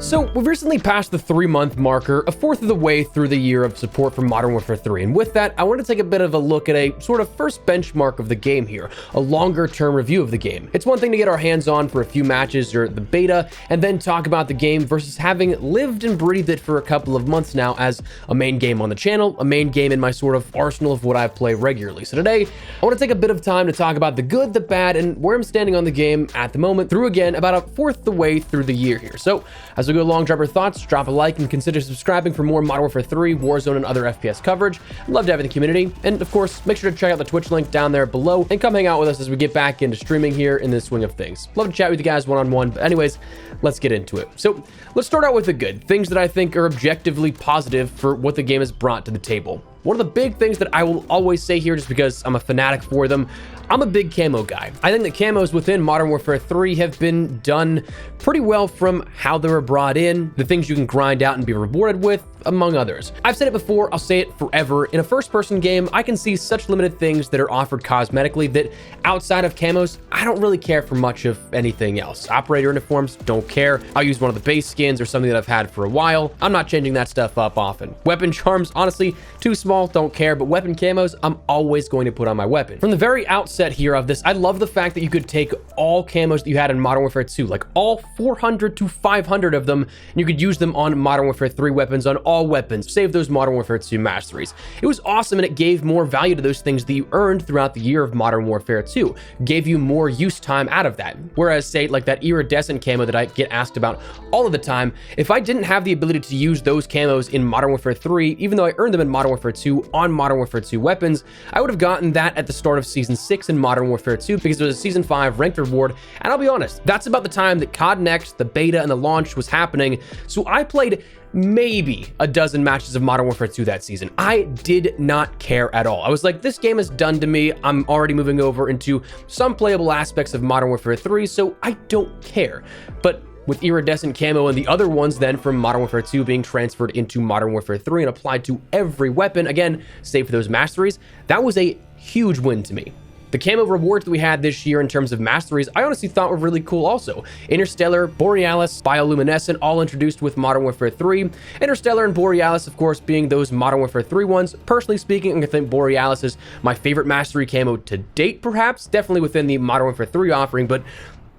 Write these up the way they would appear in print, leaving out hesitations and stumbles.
So we've recently passed the 3-month marker, a fourth of the way through the year of support for Modern Warfare 3. And with that, I want to take a bit of a look at a sort of first benchmark of the game here, a longer term review of the game. It's one thing to get our hands on for a few matches or the beta and then talk about the game versus having lived and breathed it for a couple of months now as a main game on the channel, a main game in my sort of arsenal of what I play regularly. So today, I want to take a bit of time to talk about the good, the bad, and where I'm standing on the game at the moment through, again, about a fourth the way through the year here. So as we go along, drop your thoughts, drop a like, and consider subscribing for more Modern Warfare 3, Warzone, and other FPS coverage. I'd love to have you in the community. And of course, make sure to check out the Twitch link down there below and come hang out with us as we get back into streaming here in the swing of things. Love to chat with you guys one-on-one, but anyways, let's get into it. So let's start out with the good, things that I think are objectively positive for what the game has brought to the table. One of the big things that I will always say here, just because I'm a fanatic for them, I'm a big camo guy. I think that camos within Modern Warfare 3 have been done pretty well from how they were brought in, the things you can grind out and be rewarded with, among others. I've said it before, I'll say it forever. In a first-person game, I can see such limited things that are offered cosmetically that outside of camos, I don't really care for much of anything else. Operator uniforms, don't care. I'll use one of the base skins or something that I've had for a while. I'm not changing that stuff up often. Weapon charms, honestly, too small, don't care, but weapon camos, I'm always going to put on my weapon. From the very outset here of this, I love the fact that you could take all camos that you had in Modern Warfare 2, like all 400 to 500 of them, and you could use them on Modern Warfare 3 weapons, on all weapons, save those Modern Warfare 2 masteries. It was awesome, and it gave more value to those things that you earned throughout the year of Modern Warfare 2, gave you more use time out of that. Whereas, say, like that iridescent camo that I get asked about all of the time, if I didn't have the ability to use those camos in Modern Warfare 3, even though I earned them in Modern Warfare 2 on Modern Warfare 2 weapons, I would have gotten that at the start of Season 6 in Modern Warfare 2 because it was a Season 5 ranked reward, and I'll be honest, that's about the time that COD Next, the beta, and the launch was happening, so I played maybe a dozen matches of Modern Warfare 2 that season. I did not care at all. I was like, this game is done to me. I'm already moving over into some playable aspects of Modern Warfare 3, so I don't care. But with iridescent camo and the other ones then from Modern Warfare 2 being transferred into Modern Warfare 3 and applied to every weapon, again, save for those masteries, that was a huge win to me. The camo rewards that we had this year in terms of masteries, I honestly thought were really cool also. Interstellar, Borealis, Bioluminescent, all introduced with Modern Warfare 3. Interstellar and Borealis, of course, being those Modern Warfare 3 ones. Personally speaking, I think Borealis is my favorite mastery camo to date, perhaps. Definitely within the Modern Warfare 3 offering, but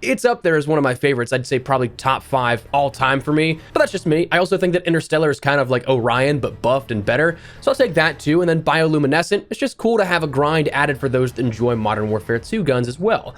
it's up there as one of my favorites. I'd say probably top 5 all time for me, but that's just me. I also think that Interstellar is kind of like Orion, but buffed and better. So I'll take that too. And then Bioluminescent, it's just cool to have a grind added for those that enjoy Modern Warfare 2 guns as well.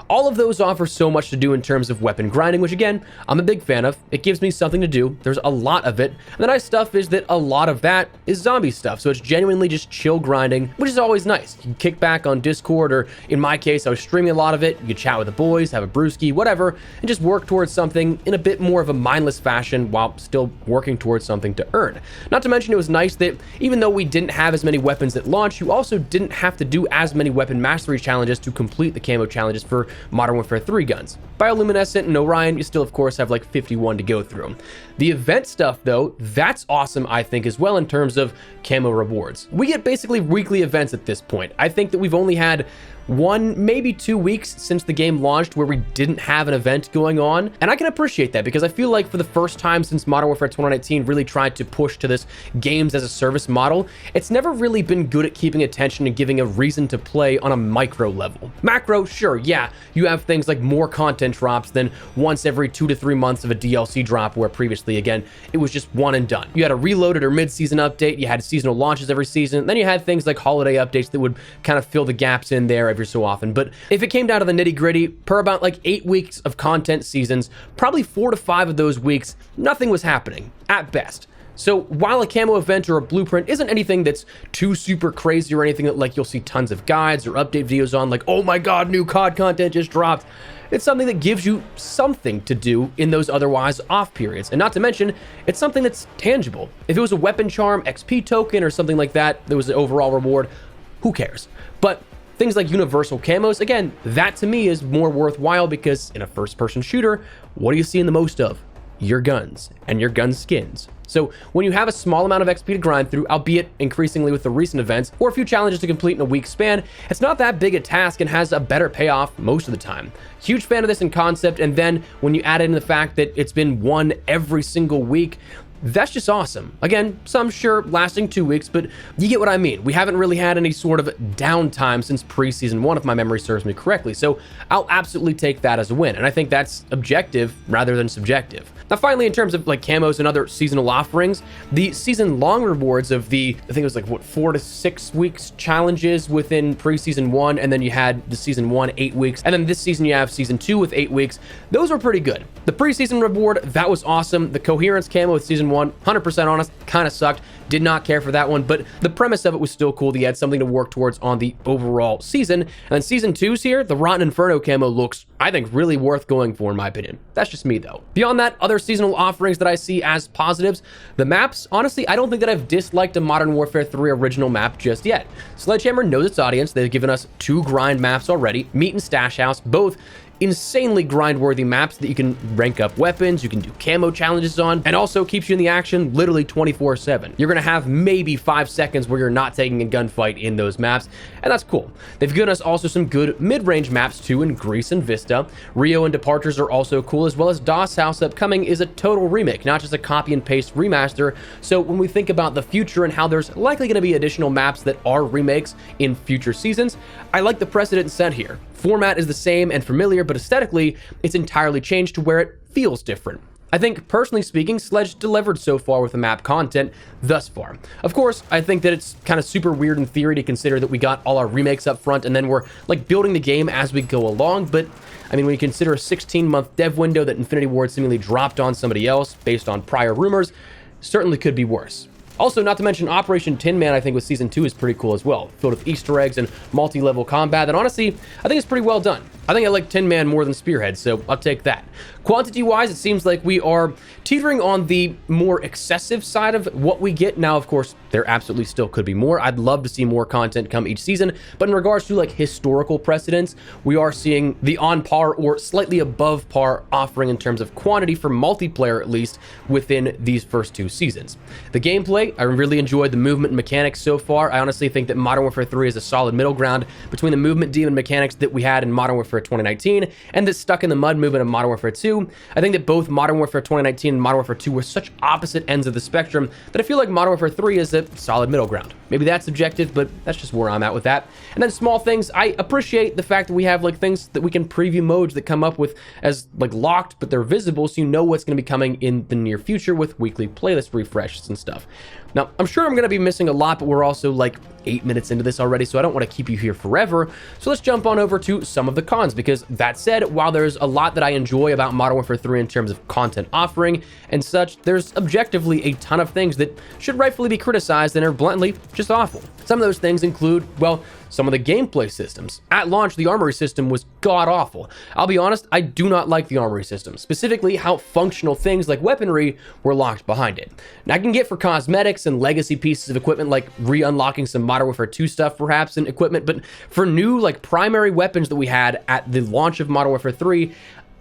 All of those offer so much to do in terms of weapon grinding, which again, I'm a big fan of. It gives me something to do. There's a lot of it. And the nice stuff is that a lot of that is zombie stuff. So it's genuinely just chill grinding, which is always nice. You can kick back on Discord, or in my case, I was streaming a lot of it. You could chat with the boys, have a brewski, whatever, and just work towards something in a bit more of a mindless fashion while still working towards something to earn. Not to mention, it was nice that even though we didn't have as many weapons at launch, you also didn't have to do as many weapon mastery challenges to complete the camo challenges for Modern Warfare 3 guns. Bioluminescent and Orion, you still of course have like 51 to go through. The event stuff though, that's awesome I think as well in terms of camo rewards. We get basically weekly events at this point. I think that we've only had 1, maybe 2 weeks since the game launched where we didn't have an event going on. And I can appreciate that because I feel like for the first time since Modern Warfare 2019 really tried to push to this games as a service model, it's never really been good at keeping attention and giving a reason to play on a micro level. Macro, sure, yeah, you have things like more content drops than once every 2 to 3 months of a DLC drop, where previously, again, it was just one and done. You had a reloaded or mid-season update, you had seasonal launches every season, then you had things like holiday updates that would kind of fill the gaps in there every so often. But if it came down to the nitty gritty, per about like 8 weeks of content seasons, probably 4 to 5 of those weeks, nothing was happening, at best. So while a camo event or a blueprint isn't anything that's too super crazy or anything that like you'll see tons of guides or update videos on, like, oh my god, new COD content just dropped, it's something that gives you something to do in those otherwise off periods. And not to mention, it's something that's tangible. If it was a weapon charm, XP token, or something like that, there was an overall reward, who cares? But things like universal camos, again, that to me is more worthwhile because in a first-person shooter, what are you seeing the most of? your guns and your gun skins. So when you have a small amount of XP to grind through, albeit increasingly with the recent events, or a few challenges to complete in a week span, it's not that big a task and has a better payoff most of the time. Huge fan of this in concept, and then when you add in the fact that it's been won every single week, that's just awesome. Again, some sure lasting 2 weeks, but you get what I mean. We haven't really had any sort of downtime since preseason 1, if my memory serves me correctly, so I'll absolutely take that as a win, and I think that's objective rather than subjective. Now, finally, in terms of like camos and other seasonal offerings, the season-long rewards of the, I think it was like, what, 4 to 6 weeks challenges within preseason 1, and then you had the season 1, 8 weeks, and then this season you have season 2 with 8 weeks. Those were pretty good. The preseason reward, that was awesome. The coherence camo with season 1, 100% honest, kind of sucked. Did not care for that one, but the premise of it was still cool. That you had something to work towards on the overall season. And then season 2's here, the Rotten Inferno camo looks, I think, really worth going for in my opinion. That's just me though. Beyond that, other seasonal offerings that I see as positives, the maps, honestly, I don't think that I've disliked a Modern Warfare 3 original map just yet. Sledgehammer knows its audience. They've given us 2 grind maps already, Meat and Stash House, both insanely grind-worthy maps that you can rank up weapons, you can do camo challenges on, and also keeps you in the action literally 24/7. You're gonna have maybe 5 seconds where you're not taking a gunfight in those maps, and that's cool. They've given us also some good mid-range maps too in Greece and Vista. Rio and Departures are also cool, as well as DOS House upcoming is a total remake, not just a copy and paste remaster. So when we think about the future and how there's likely gonna be additional maps that are remakes in future seasons, I like the precedent set here. Format is the same and familiar, but aesthetically, it's entirely changed to where it feels different. I think, personally speaking, Sledge delivered so far with the map content thus far. Of course, I think that it's kind of super weird in theory to consider that we got all our remakes up front and then we're like building the game as we go along, but I mean, when you consider a 16-month dev window that Infinity Ward seemingly dropped on somebody else based on prior rumors, certainly could be worse. Also, not to mention Operation Tin Man, I think with Season 2 is pretty cool as well, filled with Easter eggs and multi-level combat, and honestly, I think it's pretty well done. I think I like Tin Man more than Spearhead, so I'll take that. Quantity-wise, it seems like we are teetering on the more excessive side of what we get. Now, of course, there absolutely still could be more. I'd love to see more content come each season, but in regards to like historical precedents, we are seeing the on par or slightly above par offering in terms of quantity for multiplayer, at least within these first 2 seasons. The gameplay, I really enjoyed the movement and mechanics so far. I honestly think that Modern Warfare 3 is a solid middle ground between the movement demon mechanics that we had in Modern Warfare 2019 and the stuck in the mud movement of Modern Warfare 2. I think that both Modern Warfare 2019 and Modern Warfare 2 were such opposite ends of the spectrum that I feel like Modern Warfare 3 is a solid middle ground. Maybe that's subjective, but that's just where I'm at with that. And then small things, I appreciate the fact that we have like things that we can preview modes that come up with as like locked, but they're visible, so you know what's going to be coming in the near future with weekly playlist refreshes and stuff. Now, I'm sure I'm going to be missing a lot, but we're also like 8 minutes into this already, so I don't want to keep you here forever. So let's jump on over to some of the cons, because that said, while there's a lot that I enjoy about Modern Warfare 3 in terms of content offering and such, there's objectively a ton of things that should rightfully be criticized and are bluntly just awful. Some of those things include, well, some of the gameplay systems. At launch, the armory system was god-awful. I'll be honest, I do not like the armory system, specifically how functional things like weaponry were locked behind it. Now, I can get for cosmetics and legacy pieces of equipment like re-unlocking some Modern Warfare 2 stuff perhaps and equipment, but for new like primary weapons that we had at the launch of Modern Warfare 3,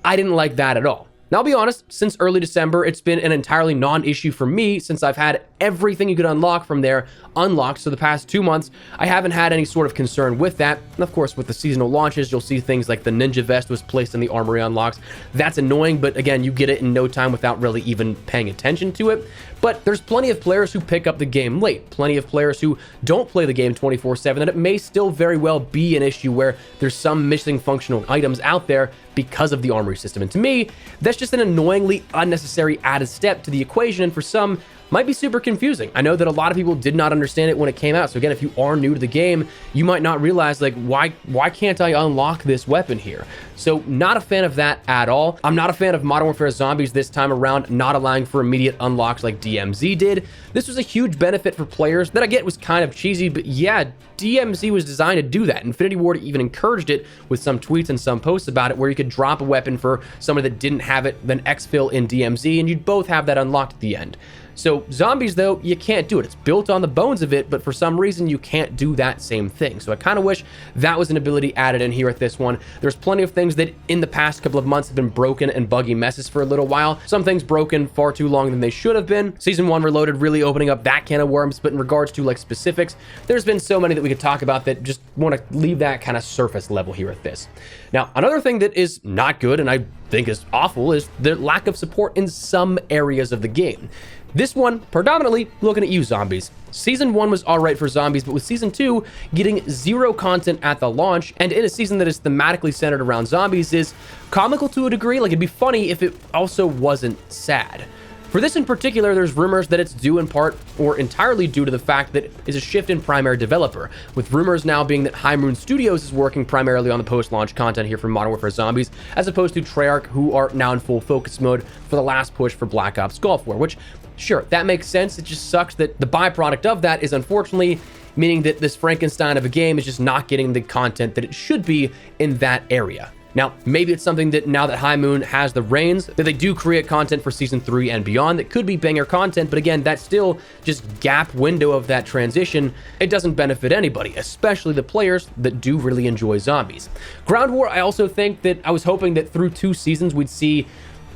I didn't like that at all. Now, I'll be honest, since early December, it's been an entirely non-issue for me since I've had everything you could unlock from there unlocked. So the past 2 months, I haven't had any sort of concern with that. And of course, with the seasonal launches, you'll see things like the Ninja Vest was placed in the armory unlocks. That's annoying, but again, you get it in no time without really even paying attention to it. But there's plenty of players who pick up the game late, plenty of players who don't play the game 24/7, and it may still very well be an issue where there's some missing functional items out there because of the armory system. And to me, that's just an annoyingly unnecessary added step to the equation, and for some, might be super confusing. I know that a lot of people did not understand it when it came out. So again, if you are new to the game, you might not realize like, why can't I unlock this weapon here? So not a fan of that at all. I'm not a fan of Modern Warfare Zombies this time around, not allowing for immediate unlocks like DMZ did. This was a huge benefit for players that I get was kind of cheesy, but yeah, DMZ was designed to do that. Infinity Ward even encouraged it with some tweets and some posts about it where you could drop a weapon for somebody that didn't have it, then exfil in DMZ, and you'd both have that unlocked at the end. So zombies, though, you can't do it. It's built on the bones of it, but for some reason you can't do that same thing. So I kind of wish that was an ability added in here at this one. There's plenty of things that in the past couple of months have been broken and buggy messes for a little while. Some things broken far too long than they should have been. Season 1 Reloaded really opening up that can of worms, but in regards to like specifics, there's been so many that we could talk about that just want to leave that kind of surface level here at this. Now, another thing that is not good and I think is awful is the lack of support in some areas of the game. This one, predominantly looking at you, zombies. Season 1 was all right for zombies, but with Season 2 getting 0 content at the launch, and in a season that is thematically centered around zombies, is comical to a degree. Like, it'd be funny if it also wasn't sad. For this in particular, there's rumors that it's due in part or entirely due to the fact that it's a shift in primary developer, with rumors now being that High Moon Studios is working primarily on the post-launch content here for Modern Warfare Zombies, as opposed to Treyarch, who are now in full focus mode for the last push for Black Ops Gulf War, which, sure, that makes sense. It just sucks that the byproduct of that is unfortunately meaning that this Frankenstein of a game is just not getting the content that it should be in that area. Now, maybe it's something that now that High Moon has the reins, that they do create content for Season 3 and beyond that could be banger content, but again, that's still just gap window of that transition. It doesn't benefit anybody, especially the players that do really enjoy zombies. Ground War, I also think that I was hoping that through 2 seasons we'd see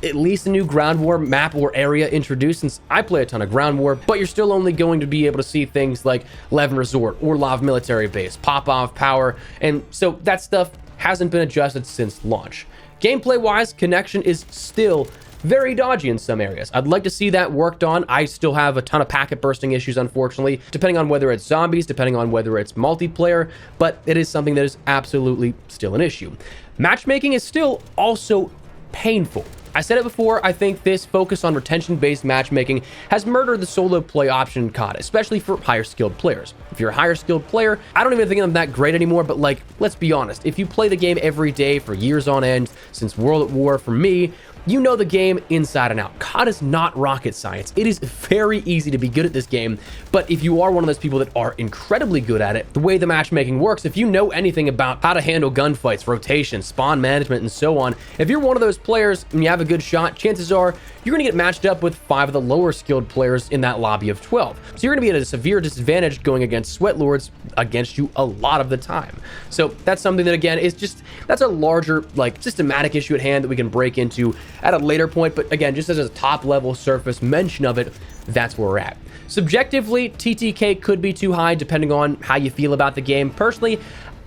at least a new Ground War map or area introduced, since I play a ton of Ground War, but you're still only going to be able to see things like Levin Resort, Orlov Military Base, Popov Power, and so that stuff hasn't been adjusted since launch. Gameplay-wise, connection is still very dodgy in some areas. I'd like to see that worked on. I still have a ton of packet bursting issues, unfortunately, depending on whether it's zombies, depending on whether it's multiplayer, but it is something that is absolutely still an issue. Matchmaking is still also painful. I said it before, I think this focus on retention-based matchmaking has murdered the solo play option in COD, especially for higher skilled players. If you're a higher skilled player, I don't even think I'm that great anymore, but like, let's be honest, if you play the game every day for years on end, since World at War, for me, you know the game inside and out. COD is not rocket science. It is very easy to be good at this game, but if you are one of those people that are incredibly good at it, the way the matchmaking works, if you know anything about how to handle gunfights, rotation, spawn management, and so on, if you're one of those players and you have a good shot, chances are you're going to get matched up with 5 of the lower skilled players in that lobby of 12. So you're going to be at a severe disadvantage going against sweat lords against you a lot of the time. So that's something that, again, is just, that's a larger, like, systematic issue at hand that we can break into at a later point, but again, just as a top level surface mention of it, that's where we're at. Subjectively, TTK could be too high depending on how you feel about the game. Personally,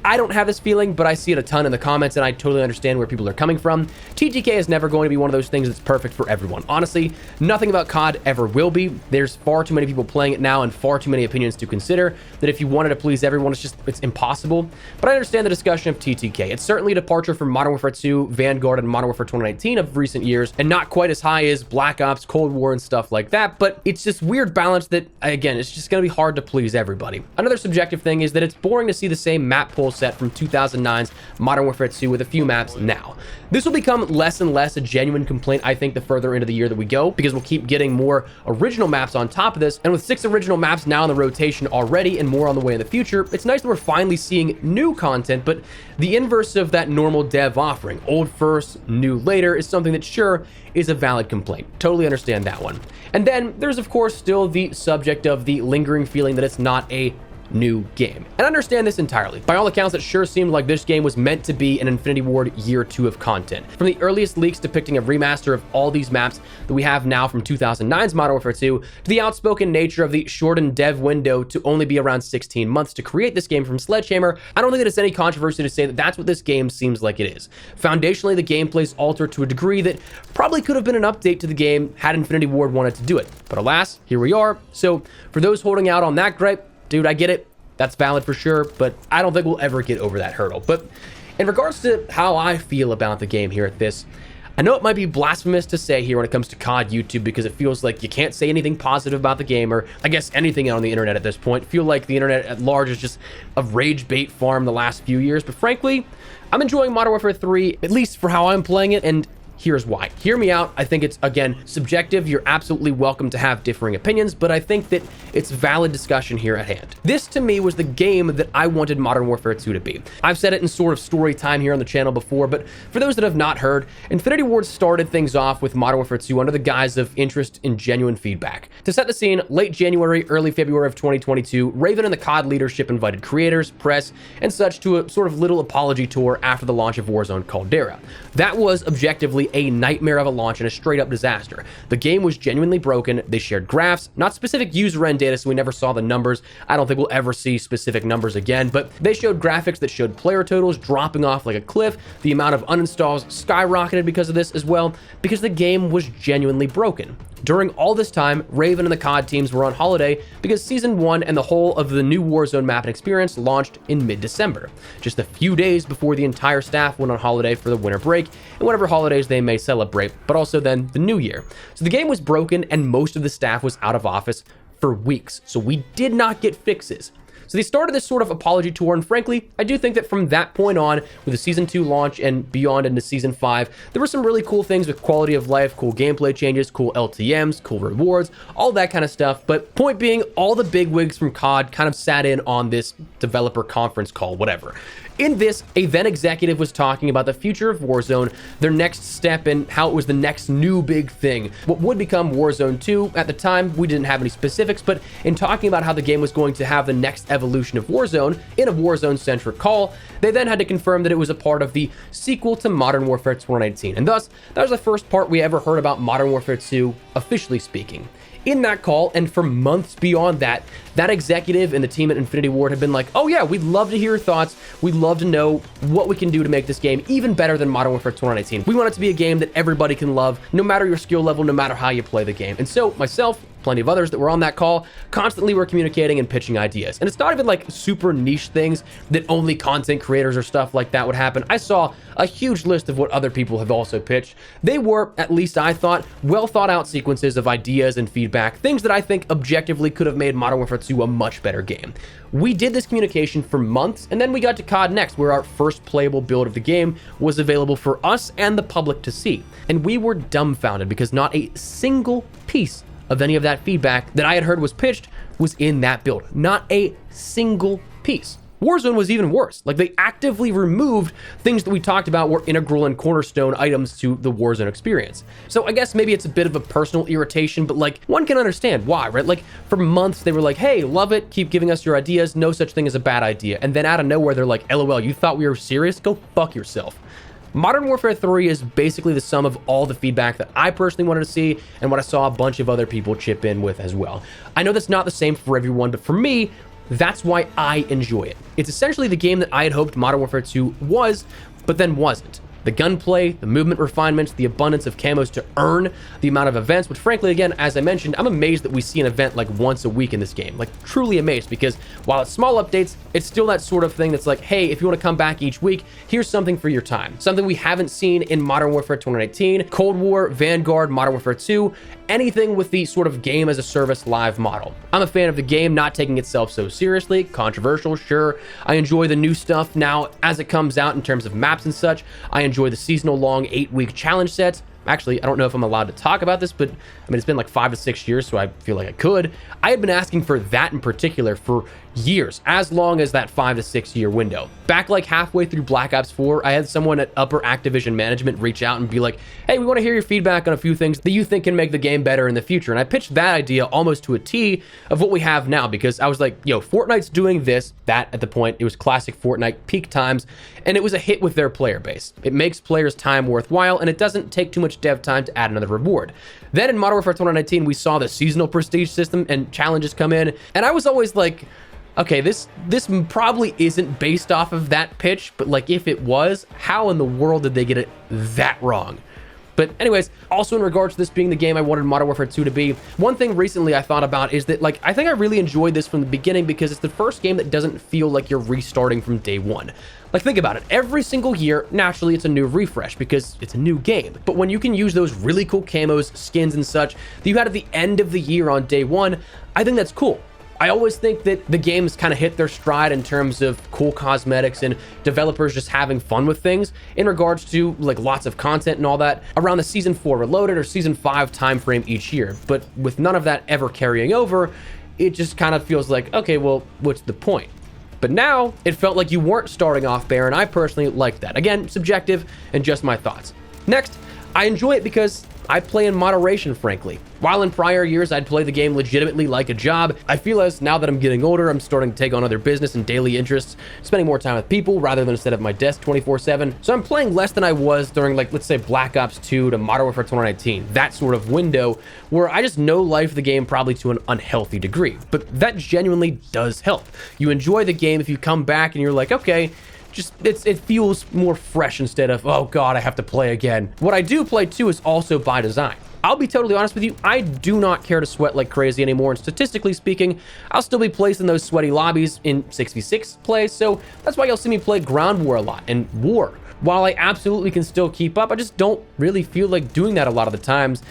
I don't have this feeling, but I see it a ton in the comments, and I totally understand where people are coming from. TTK is never going to be one of those things that's perfect for everyone. Honestly, nothing about COD ever will be. There's far too many people playing it now and far too many opinions to consider that if you wanted to please everyone, it's impossible. But I understand the discussion of TTK. It's certainly a departure from Modern Warfare 2, Vanguard, and Modern Warfare 2019 of recent years, and not quite as high as Black Ops, Cold War, and stuff like that, but it's this weird balance that, again, it's just going to be hard to please everybody. Another subjective thing is that it's boring to see the same map pool set from 2009's Modern Warfare 2 with a few maps now. This will become less and less a genuine complaint, I think, the further into the year that we go, because we'll keep getting more original maps on top of this, and with 6 original maps now in the rotation already and more on the way in the future, it's nice that we're finally seeing new content, but the inverse of that normal dev offering, old first, new later, is something that sure is a valid complaint. Totally understand that one. And then there's, of course, still the subject of the lingering feeling that it's not a new game. And I understand this entirely. By all accounts, it sure seemed like this game was meant to be an Infinity Ward Year 2 of content. From the earliest leaks depicting a remaster of all these maps that we have now from 2009's Modern Warfare 2, to the outspoken nature of the shortened dev window to only be around 16 months to create this game from Sledgehammer, I don't think that it's any controversy to say that that's what this game seems like it is. Foundationally, the gameplay's altered to a degree that probably could have been an update to the game had Infinity Ward wanted to do it. But alas, here we are. So for those holding out on that gripe, dude, I get it. That's valid for sure, but I don't think we'll ever get over that hurdle. But in regards to how I feel about the game here at this, I know it might be blasphemous to say here when it comes to COD YouTube, because it feels like you can't say anything positive about the game, or I guess anything on the internet at this point. I feel like the internet at large is just a rage bait farm the last few years. But frankly, I'm enjoying Modern Warfare 3, at least for how I'm playing it, and Here's why. Hear me out. I think it's, again, subjective. You're absolutely welcome to have differing opinions, but I think that it's valid discussion here at hand. This, to me, was the game that I wanted Modern Warfare 2 to be. I've said it in sort of story time here on the channel before, but for those that have not heard, Infinity Ward started things off with Modern Warfare 2 under the guise of interest in genuine feedback. To set the scene, late January, early February of 2022, Raven and the COD leadership invited creators, press, and such to a sort of little apology tour after the launch of Warzone Caldera. That was objectively a nightmare of a launch and a straight up disaster. The game was genuinely broken. They shared graphs, not specific user end data, so we never saw the numbers. I don't think we'll ever see specific numbers again, but they showed graphics that showed player totals dropping off like a cliff. The amount of uninstalls skyrocketed because of this as well, because the game was genuinely broken. During all this time, Raven and the COD teams were on holiday because Season 1 and the whole of the new Warzone map and experience launched in mid-December, just a few days before the entire staff went on holiday for the winter break and whatever holidays they may celebrate, but also then the new year. So the game was broken and most of the staff was out of office for weeks, so we did not get fixes. So they started this sort of apology tour, and frankly, I do think that from that point on, with the Season 2 launch and beyond into Season 5, there were some really cool things with quality of life, cool gameplay changes, cool LTMs, cool rewards, all that kind of stuff. But point being, all the bigwigs from COD kind of sat in on this developer conference call, whatever. In this, a then executive was talking about the future of Warzone, their next step, and how it was the next new big thing. What would become Warzone 2, at the time, we didn't have any specifics, but in talking about how the game was going to have the next evolution of Warzone, in a Warzone-centric call, they then had to confirm that it was a part of the sequel to Modern Warfare 2019, and thus, that was the first part we ever heard about Modern Warfare 2, officially speaking. In that call, and for months beyond that, that executive and the team at Infinity Ward have been like, oh yeah, we'd love to hear your thoughts. We'd love to know what we can do to make this game even better than Modern Warfare 2019. We want it to be a game that everybody can love, no matter your skill level, no matter how you play the game. And so, myself, plenty of others that were on that call, constantly were communicating and pitching ideas. And it's not even like super niche things that only content creators or stuff like that would happen. I saw a huge list of what other people have also pitched. They were, at least I thought, well thought out sequences of ideas and feedback, things that I think objectively could have made Modern Warfare 2 a much better game. We did this communication for months, and then we got to COD Next, where our first playable build of the game was available for us and the public to see. And we were dumbfounded because not a single piece of any of that feedback that I had heard was pitched was in that build. Not a single piece. Warzone was even worse. Like, they actively removed things that we talked about were integral and cornerstone items to the Warzone experience. So I guess maybe it's a bit of a personal irritation, but like, one can understand why, right? Like, for months they were like, hey, love it, keep giving us your ideas, no such thing as a bad idea. And then out of nowhere, they're like, LOL, you thought we were serious? Go fuck yourself. Modern Warfare 3 is basically the sum of all the feedback that I personally wanted to see and what I saw a bunch of other people chip in with as well. I know that's not the same for everyone, but for me, that's why I enjoy it. It's essentially the game that I had hoped Modern Warfare 2 was, but then wasn't. The gunplay, the movement refinements, the abundance of camos to earn, the amount of events, which frankly, again, as I mentioned, I'm amazed that we see an event like once a week in this game. Like, truly amazed, because while it's small updates, it's still that sort of thing that's like, hey, if you want to come back each week, here's something for your time. Something we haven't seen in Modern Warfare 2019, Cold War, Vanguard, Modern Warfare 2, anything with the sort of game as a service live model. I'm a fan of the game not taking itself so seriously, controversial, sure. I enjoy the new stuff now as it comes out in terms of maps and such. I enjoy the seasonal long 8-week challenge sets. Actually, I don't know if I'm allowed to talk about this, but I mean, it's been like 5 to 6 years, so I feel like I could. I had been asking for that in particular for years, as long as that 5 to 6 year window. Back like halfway through Black Ops 4, I had someone at upper Activision management reach out and be like, hey, we want to hear your feedback on a few things that you think can make the game better in the future. And I pitched that idea almost to a T of what we have now, because I was like, yo, Fortnite's doing this, that at the point, it was classic Fortnite peak times, and it was a hit with their player base. It makes players' time worthwhile, and it doesn't take too much dev time to add another reward. Then in Modern Warfare 2019, we saw the seasonal prestige system and challenges come in, and I was always like, okay, this probably isn't based off of that pitch, but like, if it was, how in the world did they get it that wrong? But anyways, also in regards to this being the game I wanted Modern Warfare 2 to be, one thing recently I thought about is that, like, I think I really enjoyed this from the beginning because it's the first game that doesn't feel like you're restarting from day one. Like, think about it. Every single year, naturally, it's a new refresh because it's a new game. But when you can use those really cool camos, skins, and such that you had at the end of the year on day one, I think that's cool. I always think that the games kind of hit their stride in terms of cool cosmetics and developers just having fun with things in regards to like lots of content and all that around the season 4 Reloaded or season 5 timeframe each year. But with none of that ever carrying over, it just kind of feels like, okay, well, what's the point? But now it felt like you weren't starting off bare, and I personally liked that. Again, subjective and just my thoughts. Next, I enjoy it because I play in moderation, frankly. While in prior years, I'd play the game legitimately like a job, I feel as now that I'm getting older, I'm starting to take on other business and daily interests, spending more time with people rather than sit at my desk 24/7. So I'm playing less than I was during, like, let's say Black Ops 2 to Modern Warfare 2019, that sort of window where I just know life the game probably to an unhealthy degree. But that genuinely does help. You enjoy the game if you come back and you're like, okay, just it feels more fresh instead of, oh god, I have to play again. What I do play too is also by design. I'll be totally honest with you, I do not care to sweat like crazy anymore, and statistically speaking, I'll still be placed in those sweaty lobbies in 6v6 play, so that's why you'll see me play Ground War a lot, and War. While I absolutely can still keep up, I just don't really feel like doing that a lot of the times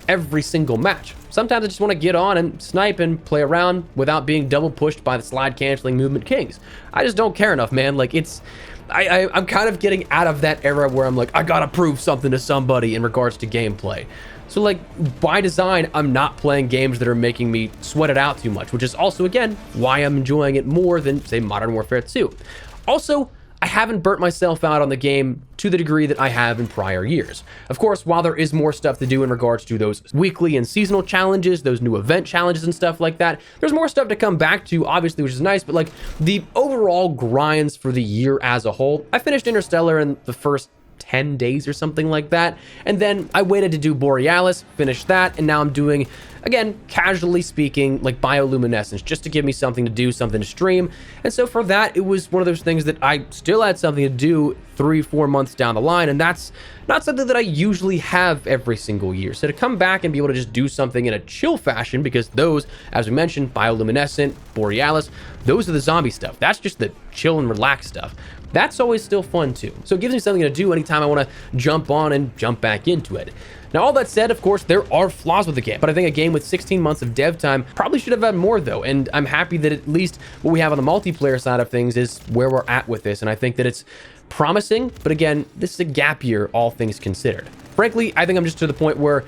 every single match. Sometimes I just want to get on and snipe and play around without being double pushed by the slide canceling movement kings. I just don't care enough, man. Like, I'm kind of getting out of that era where I'm like, I gotta prove something to somebody in regards to gameplay. So like, by design, I'm not playing games that are making me sweat it out too much, which is also, again, why I'm enjoying it more than, say, Modern Warfare 2. Also, I haven't burnt myself out on the game to the degree that I have in prior years. Of course, while there is more stuff to do in regards to those weekly and seasonal challenges, those new event challenges and stuff like that, there's more stuff to come back to, obviously, which is nice, but like the overall grinds for the year as a whole, I finished Interstellar in the first 10 days or something like that, and then I waited to do Borealis, finished that, and now I'm doing, again, casually speaking, like bioluminescence, just to give me something to do, something to stream. And so for that, it was one of those things that I still had something to do 3-4 months down the line, and that's not something that I usually have every single year. So to come back and be able to just do something in a chill fashion, because those, as we mentioned, bioluminescent, Borealis, those are the zombie stuff. That's just the chill and relax stuff. That's always still fun too. So it gives me something to do anytime I want to jump on and jump back into it. Now, all that said, of course, there are flaws with the game, but I think a game with 16 months of dev time probably should have had more though. And I'm happy that at least what we have on the multiplayer side of things is where we're at with this. And I think that it's promising, but again, this is a gap year, all things considered. Frankly, I think I'm just to the point where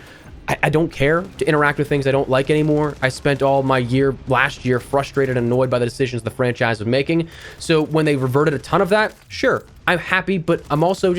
I don't care to interact with things I don't like anymore. I spent all my last year frustrated and annoyed by the decisions the franchise was making. So when they reverted a ton of that, sure, I'm happy, but I'm also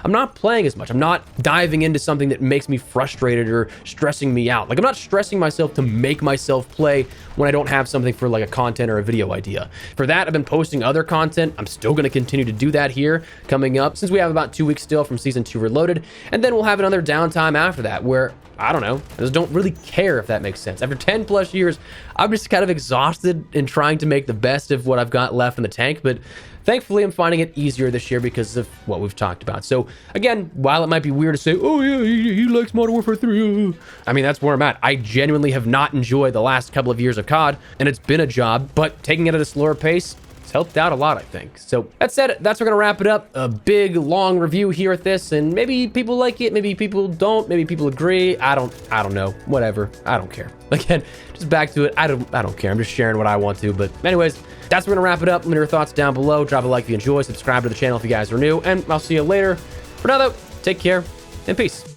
I'm not playing as much. I'm not diving into something that makes me frustrated or stressing me out. Like, I'm not stressing myself to make myself play when I don't have something for like a content or a video idea. For that, I've been posting other content. I'm still going to continue to do that here coming up, since we have about 2 weeks still from season 2 Reloaded. And then we'll have another downtime after that where, I don't know, I just don't really care, if that makes sense. After 10 plus years, I'm just kind of exhausted in trying to make the best of what I've got left in the tank, but thankfully I'm finding it easier this year because of what we've talked about. So again, while it might be weird to say, oh yeah, he likes Modern Warfare 3, I mean, that's where I'm at. I genuinely have not enjoyed the last couple of years of COD, and it's been a job, but taking it at a slower pace, it's helped out a lot, I think. So that said, that's where we're gonna wrap it up. A big long review here at this, and maybe people like it, maybe people don't, maybe people agree. I don't know. Whatever. I don't care. Again, just back to it. I don't care. I'm just sharing what I want to. But anyways, that's where we're gonna wrap it up. Let me know your thoughts down below. Drop a like if you enjoy, subscribe to the channel if you guys are new, and I'll see you later. For now though, take care and peace.